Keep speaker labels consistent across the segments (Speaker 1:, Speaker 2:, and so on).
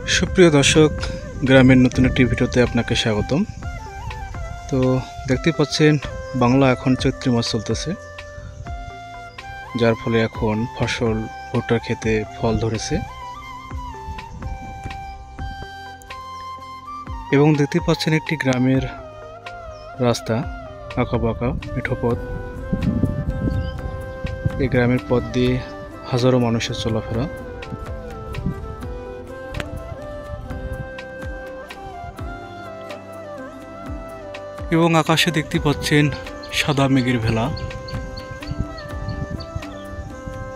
Speaker 1: সুপ্রিয় দর্শক, গ্রামের নতুন একটি ভিডিওতে আপনাকে স্বাগতম। তো দেখতে পাচ্ছেন বাংলা এখন চৈত্র মাস চলতেছে, যার ফলে এখন ফসল ভুট্টার ক্ষেতে ফল ধরেছে এবং দেখতে পাচ্ছেন একটি গ্রামের রাস্তা, আঁকা বাঁকা মেঠো পথ। এই গ্রামের পথ দিয়ে হাজারো মানুষের চলাফেরা। এবং আকাশে দেখতে পাচ্ছেন সাদা মেঘের ভেলা,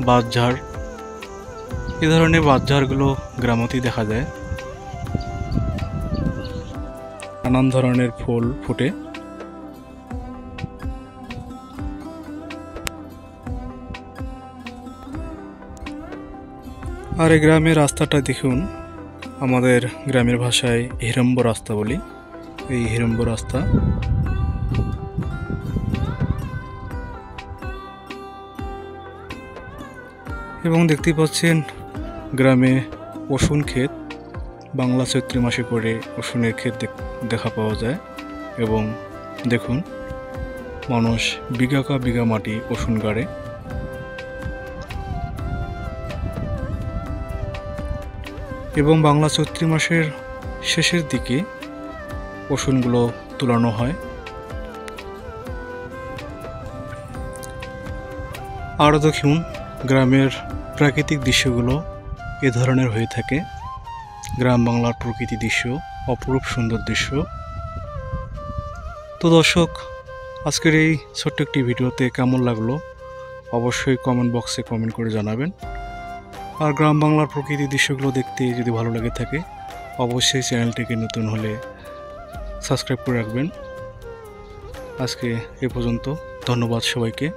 Speaker 1: বাঁশঝাড়। এ ধরনের বাঁশঝাড়গুলো গ্রামেতেই দেখা যায়। নানান ধরনের ফুল ফুটে। আর এই গ্রামের রাস্তাটা দেখুন, আমাদের গ্রামের ভাষায় হিড়ম্ব রাস্তা বলি। এই হিড়ম্ব রাস্তা। এবং দেখতে পাচ্ছেন গ্রামে রসুন ক্ষেত, বাংলা চৈত্র মাসে করে রসুনের ক্ষেত দেখা পাওয়া যায়। এবং দেখুন, মানুষ বিঘা কা বিঘা মাটি রসুন গাড়ে। এবং বাংলা চৈত্র মাসের শেষের দিকে রসুনগুলো তুলানো হয়। আরও দেখুন, গ্রামের প্রাকৃতিক দৃশ্যগুলো এ ধরনের হয়ে থাকে। গ্রাম বাংলার প্রকৃতি দৃশ্য, অপরূপ সুন্দর দৃশ্য। তো দর্শক, আজকের এই ছোট্ট একটি ভিডিওতে কেমন লাগলো অবশ্যই কমেন্ট বক্সে কমেন্ট করে জানাবেন। আর গ্রাম বাংলার প্রকৃতি দৃশ্যগুলো দেখতে যদি ভালো লাগে থাকে, অবশ্যই চ্যানেলটিকে নতুন হলে সাবস্ক্রাইব করে রাখবেন। আজকে এ পর্যন্ত, ধন্যবাদ সবাইকে।